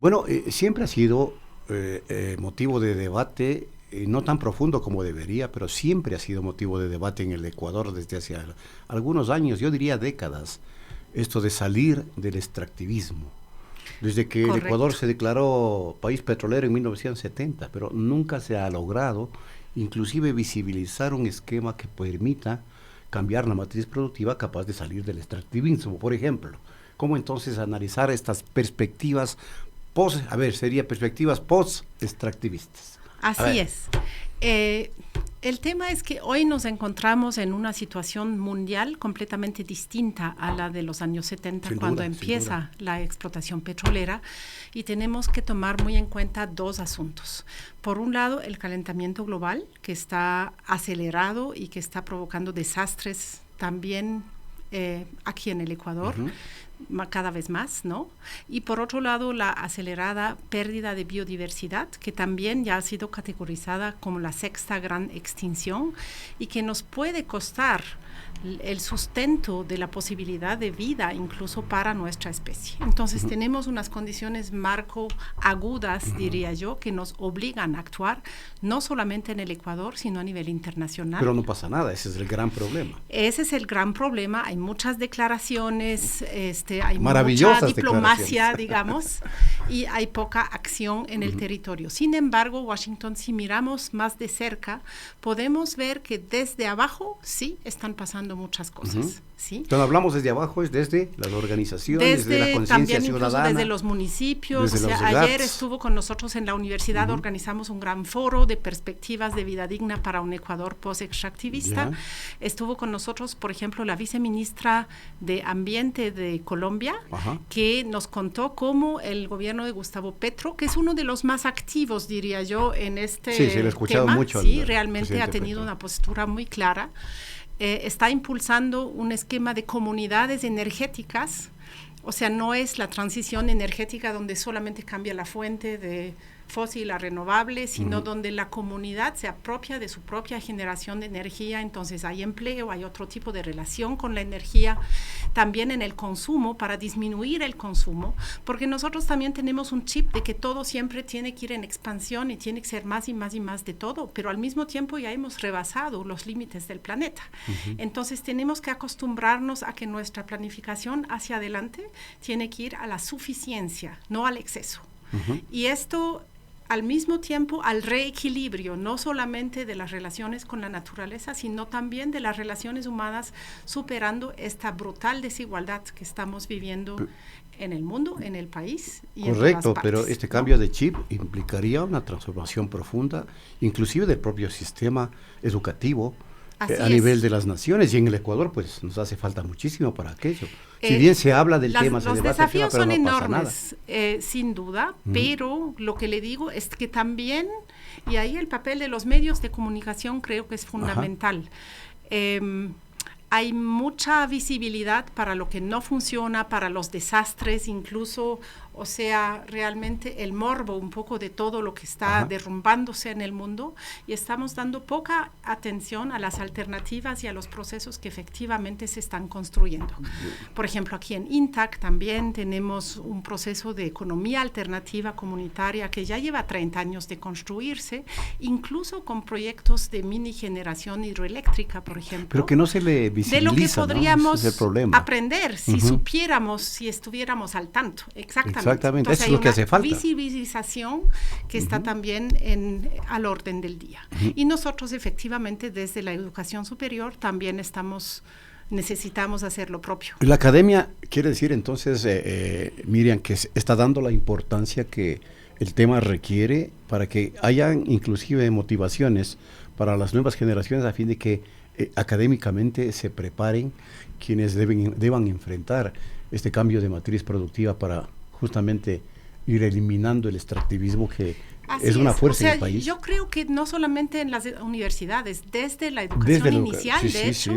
Bueno, siempre ha sido motivo de debate, no tan profundo como debería, pero siempre ha sido motivo de debate en el Ecuador desde hace algunos años, yo diría décadas, esto de salir del extractivismo. Desde que el Ecuador Correcto. se declaró país petrolero en 1970, pero nunca se ha logrado inclusive visibilizar un esquema que permita cambiar la matriz productiva capaz de salir del extractivismo. Por ejemplo, ¿cómo entonces analizar estas perspectivas sería perspectivas post-extractivistas? A Así ver, es. Eh, el tema es que hoy nos encontramos en una situación mundial completamente distinta a la de los años 70, sin cuando duda, sin duda. empieza la explotación petrolera, y tenemos que tomar muy en cuenta dos asuntos. Por un lado, el calentamiento global, que está acelerado y que está provocando desastres también aquí en el Ecuador, Ujú. cada vez más, ¿no? Y por otro lado, la acelerada pérdida de biodiversidad, que también ya ha sido categorizada como la sexta gran extinción y que nos puede costar el sustento de la posibilidad de vida incluso para nuestra especie. Entonces tenemos unas condiciones marco agudas, diría yo, que nos obligan a actuar no solamente en el Ecuador, sino a nivel internacional. Pero no pasa nada, ese es el gran problema. Ese es el gran problema. Hay muchas declaraciones, hay mucha Maravillosas declaraciones. diplomacia, digamos, y hay poca acción en el territorio. Sin embargo, Washington, si miramos más de cerca, podemos ver que desde abajo sí están pasando muchas cosas. ¿Sí? Cuando hablamos desde abajo es desde las organizaciones, de la Desde conciencia también incluso ciudadana, desde los municipios. desde O los sea, ayer GATS. estuvo con nosotros en la universidad, organizamos un gran foro de perspectivas de vida digna para un Ecuador post-extractivista. Ya. Estuvo con nosotros, por ejemplo, la viceministra de Ambiente de Colombia, Ajá. que nos contó cómo el gobierno de Gustavo Petro, que es uno de los más activos, diría yo, en este Sí, sí, lo he escuchado tema, mucho sí, al realmente ha presidente tenido Petro. una postura muy clara. Está impulsando un esquema de comunidades energéticas, o sea, no es la transición energética donde solamente cambia la fuente de fósil a renovable, sino donde la comunidad se apropia de su propia generación de energía, entonces hay empleo, hay otro tipo de relación con la energía, también en el consumo, para disminuir el consumo, porque nosotros también tenemos un chip de que todo siempre tiene que ir en expansión y tiene que ser más y más y más de todo, pero al mismo tiempo ya hemos rebasado los límites del planeta. Entonces tenemos que acostumbrarnos a que nuestra planificación hacia adelante tiene que ir a la suficiencia, no al exceso. Y esto al mismo tiempo al reequilibrio, no solamente de las relaciones con la naturaleza, sino también de las relaciones humanas, superando esta brutal desigualdad que estamos viviendo en el mundo, en el país y en todas Correcto, pero partes, este ¿no? cambio de chip implicaría una transformación profunda, inclusive del propio sistema educativo a Así nivel es. de las naciones, y en el Ecuador pues nos hace falta muchísimo para aquello. Si Eh, bien se habla del tema, se los debate el tema, desafíos pero son no pasa nada. enormes, sin duda, pero lo que le digo es que también, y ahí el papel de los medios de comunicación creo que es Ajá. fundamental. Hay mucha visibilidad para lo que no funciona, para los desastres, incluso, o sea, realmente el morbo un poco de todo lo que está Ajá. derrumbándose en el mundo, y estamos dando poca atención a las alternativas y a los procesos que efectivamente se están construyendo. Por ejemplo, aquí en INTAC también tenemos un proceso de economía alternativa comunitaria que ya lleva 30 años de construirse, incluso con proyectos de mini generación hidroeléctrica, por ejemplo. Pero que no se le De lo que visibiliza, ¿no? Ese podríamos es el problema. aprender si supiéramos, si estuviéramos al tanto. Exactamente. Exactamente, Entonces eso es hay lo que una hace falta. visibilización que está también al orden del día. Y nosotros efectivamente desde la educación superior también necesitamos hacer lo propio. La academia quiere decir entonces, Miriam, que está dando la importancia que el tema requiere para que hayan inclusive motivaciones para las nuevas generaciones a fin de que académicamente se preparen quienes deban enfrentar este cambio de matriz productiva para justamente ir eliminando el extractivismo que Así es una fuerza o sea, en el país. yo creo que no solamente en las universidades, desde la educación inicial, de hecho,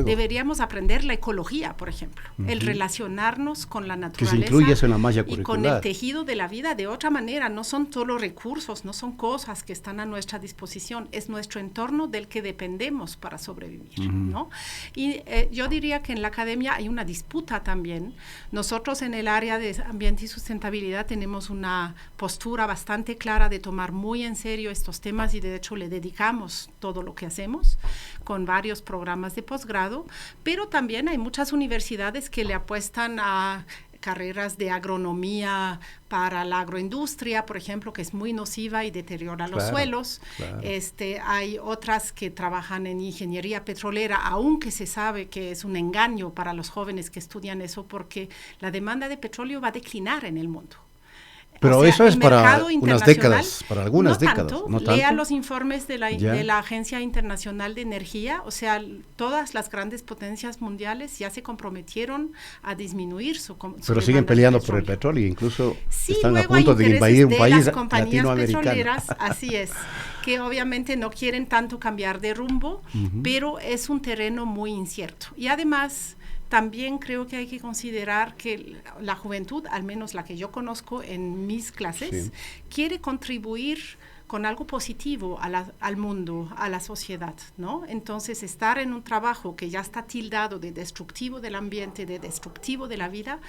deberíamos aprender la ecología, por ejemplo, el relacionarnos con la naturaleza, que se incluye eso en la malla curricular, y con el tejido de la vida de otra manera. No son solo recursos, no son cosas que están a nuestra disposición, es nuestro entorno del que dependemos para sobrevivir, ¿no? Y yo diría que en la academia hay una disputa también. Nosotros en el área de ambiente y sustentabilidad tenemos una postura bastante clara de tomar muy en serio estos temas y de hecho le dedicamos todo lo que hacemos con varios programas de posgrado, pero también hay muchas universidades que le apuestan a carreras de agronomía para la agroindustria, por ejemplo, que es muy nociva y deteriora los suelos. Claro. Hay otras que trabajan en ingeniería petrolera, aunque se sabe que es un engaño para los jóvenes que estudian eso, porque la demanda de petróleo va a declinar en el mundo. Pero eso es para unas décadas, para algunas décadas. ¿No tanto? Lea los informes de la Agencia Internacional de Energía, o sea, todas las grandes potencias mundiales ya se comprometieron a disminuir su Pero siguen peleando por el petróleo, incluso están a punto de invadir un país latinoamericano. Así es, que obviamente no quieren tanto cambiar de rumbo, pero es un terreno muy incierto. Y además también creo que hay que considerar que la juventud, al menos la que yo conozco en mis clases, quiere contribuir con algo positivo al mundo, a la sociedad, ¿no? Entonces, estar en un trabajo que ya está tildado de destructivo del ambiente, de destructivo de la vida,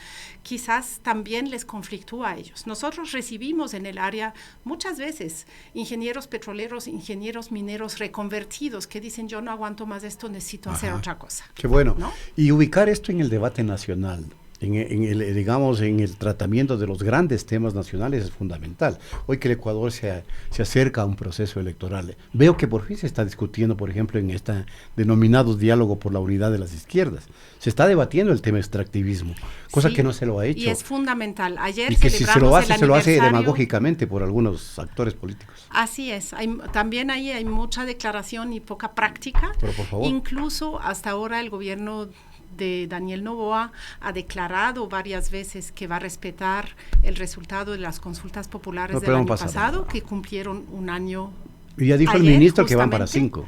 quizás también les conflictúa a ellos. Nosotros recibimos en el área muchas veces ingenieros petroleros, ingenieros mineros reconvertidos que dicen, yo no aguanto más esto, necesito hacer otra cosa. Qué bueno. ¿No? Y ubicar esto en el debate nacional, en el tratamiento de los grandes temas nacionales es fundamental. Hoy que el Ecuador se acerca a un proceso electoral, veo que por fin se está discutiendo, por ejemplo, en esta denominado diálogo por la unidad de las izquierdas. Se está debatiendo el tema extractivismo, cosa que no se lo ha hecho. Y es fundamental. Ayer y que si se lo hace demagógicamente por algunos actores políticos. Así es. También ahí hay mucha declaración y poca práctica. Pero por favor. Incluso hasta ahora el gobierno de Daniel Noboa ha declarado varias veces que va a respetar el resultado de las consultas populares del año pasado, que cumplieron un año. Y ya dijo el ministro que van para 5.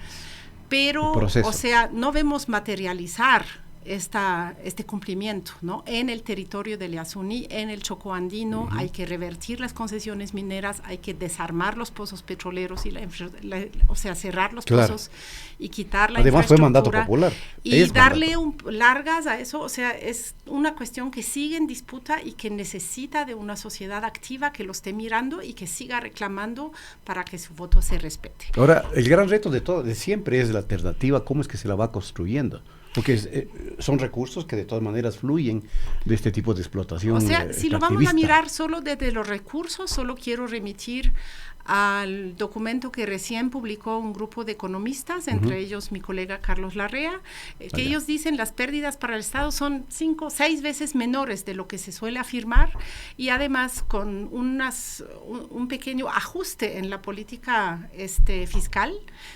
Pero, o sea, no vemos materializar este cumplimiento, ¿no? En el territorio del Yasuní, en el Chocó andino, hay que revertir las concesiones mineras, hay que desarmar los pozos petroleros y o sea, cerrar los pozos y quitar la Además fue mandato popular. Y darle largas a eso, o sea, es una cuestión que sigue en disputa y que necesita de una sociedad activa que lo esté mirando y que siga reclamando para que su voto se respete. Ahora, el gran reto de siempre es la alternativa, cómo es que se la va construyendo. Porque son recursos que de todas maneras fluyen de este tipo de explotación. O sea, si lo vamos a mirar solo desde los recursos, solo quiero remitir al documento que recién publicó un grupo de economistas, entre ellos mi colega Carlos Larrea, que ellos dicen las pérdidas para el Estado son 5 o 6 veces menores de lo que se suele afirmar, y además con un pequeño ajuste en la política fiscal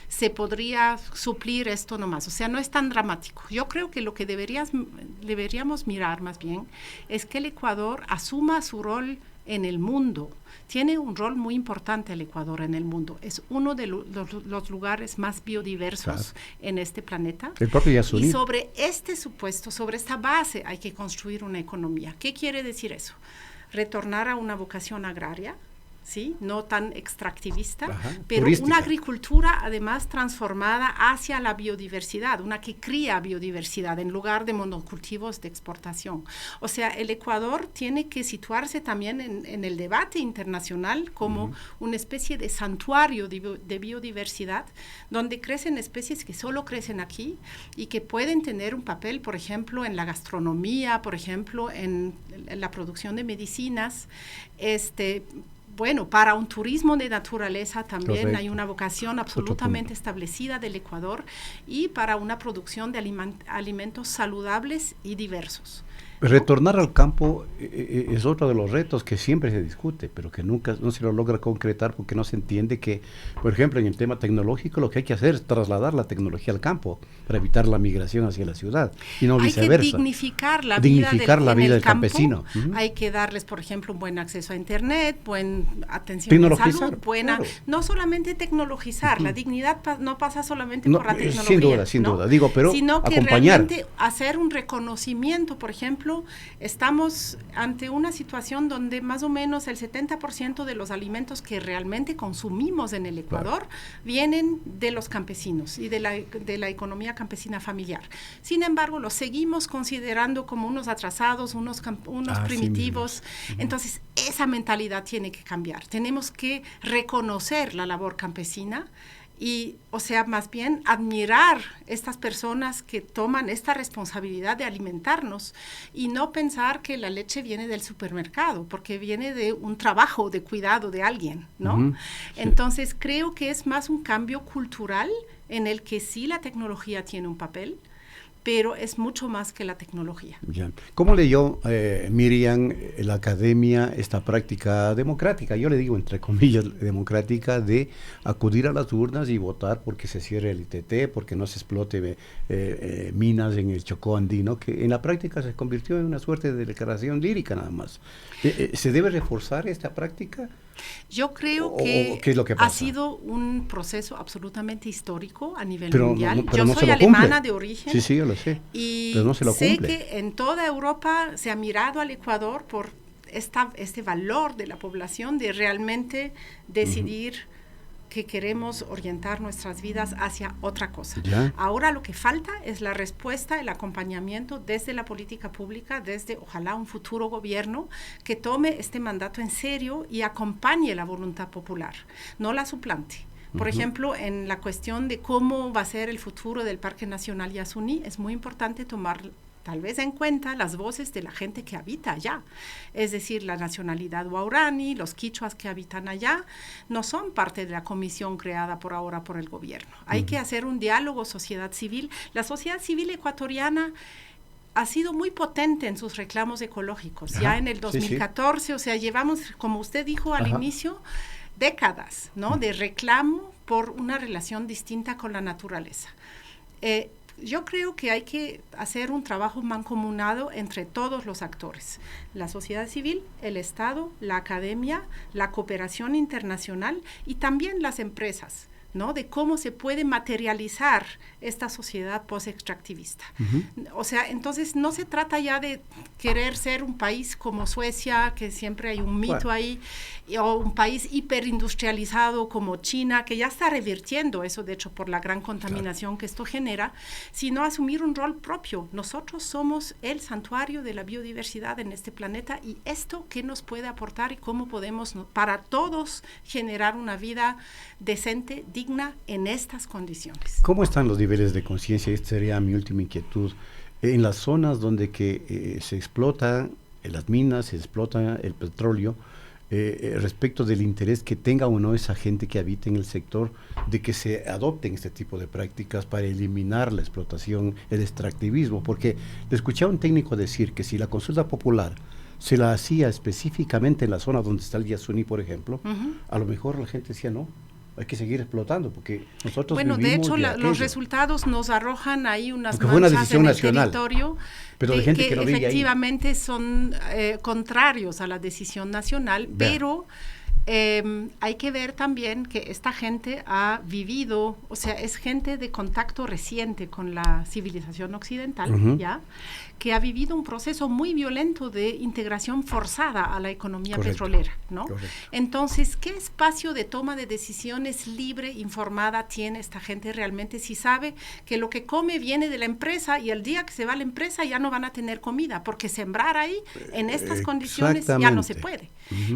se podría suplir esto nomás. O sea, no es tan dramático. Yo creo que lo que deberíamos mirar más bien es que el Ecuador asuma su rol en el mundo. Tiene un rol muy importante el Ecuador en el mundo. Es uno de los lugares más biodiversos en este planeta. El propio Yasuní. Y sobre este supuesto, sobre esta base, hay que construir una economía. ¿Qué quiere decir eso? Retornar a una vocación agraria, ¿sí? No tan extractivista, pero turística. Una agricultura además transformada hacia la biodiversidad, una que cría biodiversidad en lugar de monocultivos de exportación. O sea, el Ecuador tiene que situarse también en el debate internacional como una especie de santuario de biodiversidad, donde crecen especies que solo crecen aquí y que pueden tener un papel, por ejemplo, en la gastronomía, por ejemplo, en la producción de medicinas, bueno, para un turismo de naturaleza también hay una vocación absolutamente establecida del Ecuador, y para una producción de alimentos saludables y diversos. Retornar al campo es otro de los retos que siempre se discute, pero que nunca no se lo logra concretar porque no se entiende que, por ejemplo, en el tema tecnológico lo que hay que hacer es trasladar la tecnología al campo para evitar la migración hacia la ciudad y no viceversa. Hay que dignificar la vida del campo. Campesino. Hay que darles, por ejemplo, un buen acceso a internet, buena atención a salud, claro. No solamente tecnologizar, la dignidad no pasa solamente por la tecnología. Sin duda, digo, pero sino que acompañar. Realmente hacer un reconocimiento, por ejemplo, estamos ante una situación donde más o menos el 70% de los alimentos que realmente consumimos en el Ecuador vienen de los campesinos y de la economía campesina familiar. Sin embargo, los seguimos considerando como unos atrasados, unos primitivos. Entonces, esa mentalidad tiene que cambiar. Tenemos que reconocer la labor campesina y, o sea, más bien admirar estas personas que toman esta responsabilidad de alimentarnos y no pensar que la leche viene del supermercado, porque viene de un trabajo de cuidado de alguien, ¿no? Sí. Entonces, creo que es más un cambio cultural en el que sí la tecnología tiene un papel, pero es mucho más que la tecnología. Ya. ¿Cómo leyó Miriam, la academia, esta práctica democrática? Yo le digo, entre comillas, democrática, de acudir a las urnas y votar porque se cierre el ITT, porque no se explote minas en el Chocó andino, que en la práctica se convirtió en una suerte de declaración lírica nada más. ¿Se debe reforzar esta práctica? Yo creo que ha sido un proceso absolutamente histórico a nivel mundial. Yo soy alemana de origen. Sí, yo lo sé. Y pero no se lo sé cumple. Que en toda Europa se ha mirado al Ecuador por este valor de la población de realmente decidir que queremos orientar nuestras vidas hacia otra cosa. ¿Ya? Ahora lo que falta es la respuesta, el acompañamiento desde la política pública, desde ojalá un futuro gobierno que tome este mandato en serio y acompañe la voluntad popular, no la suplante. Por ejemplo, en la cuestión de cómo va a ser el futuro del Parque Nacional Yasuní, es muy importante tomar tal vez en cuenta las voces de la gente que habita allá, es decir, la nacionalidad guaraní, los quichuas que habitan allá, no son parte de la comisión creada por ahora por el gobierno. Hay que hacer un diálogo sociedad civil. La sociedad civil ecuatoriana ha sido muy potente en sus reclamos ecológicos. Ya en el 2014, o sea, llevamos, como usted dijo al inicio, décadas, ¿no?, de reclamo por una relación distinta con la naturaleza. Yo creo que hay que hacer un trabajo mancomunado entre todos los actores, la sociedad civil, el Estado, la academia, la cooperación internacional y también las empresas, ¿no?, de cómo se puede materializar esta sociedad post-extractivista. O sea, entonces no se trata ya de querer ser un país como Suecia, que siempre hay un mito ahí, o un país hiperindustrializado como China, que ya está revirtiendo eso, de hecho, por la gran contaminación que esto genera, sino asumir un rol propio. Nosotros somos el santuario de la biodiversidad en este planeta y esto qué nos puede aportar y cómo podemos para todos generar una vida decente, digna en estas condiciones. ¿Cómo están los niveles de conciencia? Esta sería mi última inquietud. En las zonas donde se explota las minas, se explota el petróleo, respecto del interés que tenga o no esa gente que habita en el sector de que se adopten este tipo de prácticas para eliminar la explotación, el extractivismo, porque le escuché a un técnico decir que si la consulta popular se la hacía específicamente en la zona donde está el Yasuní, por ejemplo, a lo mejor la gente decía no, hay que seguir explotando porque nosotros vivimos de hecho los resultados nos arrojan ahí unas manchas en el territorio pero de gente que no efectivamente ahí son contrarios a la decisión nacional. Vea. Pero hay que ver también que esta gente ha vivido, o sea, es gente de contacto reciente con la civilización occidental, ¿ya?, que ha vivido un proceso muy violento de integración forzada a la economía petrolera, ¿no? Entonces, ¿qué espacio de toma de decisiones libre, informada tiene esta gente realmente si sabe que lo que come viene de la empresa y el día que se va la empresa ya no van a tener comida, porque sembrar ahí en estas condiciones ya no se puede?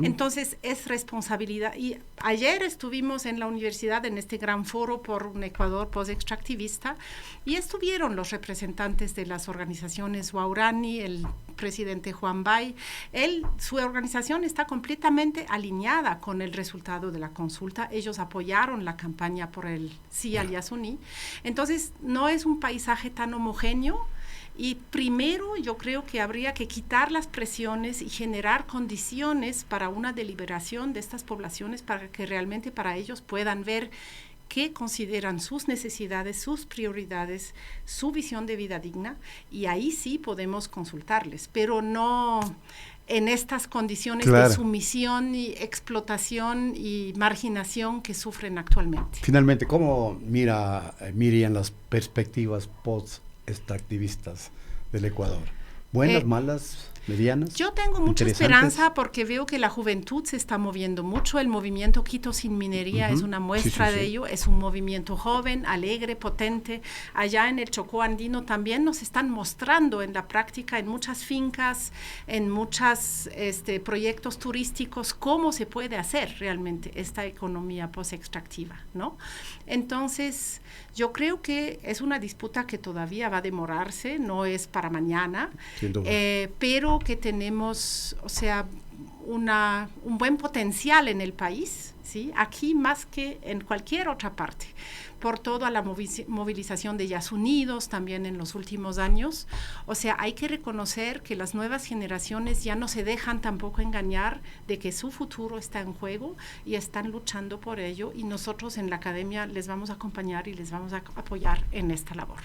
Entonces, es responsabilidad. Y ayer estuvimos en la universidad en este gran foro por un Ecuador post-extractivista y estuvieron los representantes de las organizaciones Guaraní, el presidente Juan Bay. Su organización está completamente alineada con el resultado de la consulta. Ellos apoyaron la campaña por el sí al Yasuní. Entonces, no es un paisaje tan homogéneo Y primero yo creo que habría que quitar las presiones y generar condiciones para una deliberación de estas poblaciones para que realmente para ellos puedan ver qué consideran sus necesidades, sus prioridades, su visión de vida digna, y ahí sí podemos consultarles, pero no en estas condiciones de sumisión y explotación y marginación que sufren actualmente. Finalmente, ¿cómo mira Miriam las perspectivas post-extractivistas del Ecuador? ¿Buenas, malas, medianas? Yo tengo mucha esperanza porque veo que la juventud se está moviendo mucho. El movimiento Quito sin minería es una muestra de ello. Es un movimiento joven, alegre, potente. Allá en el Chocó andino también nos están mostrando en la práctica, en muchas fincas, en muchos proyectos turísticos, cómo se puede hacer realmente esta economía post-extractiva, ¿no? Entonces, yo creo que es una disputa que todavía va a demorarse, no es para mañana, pero que tenemos, o sea, un buen potencial en el país, ¿sí? Aquí más que en cualquier otra parte, por toda la movilización de Yasunidos también en los últimos años. O sea, hay que reconocer que las nuevas generaciones ya no se dejan tampoco engañar de que su futuro está en juego y están luchando por ello, y nosotros en la academia les vamos a acompañar y les vamos a apoyar en esta labor.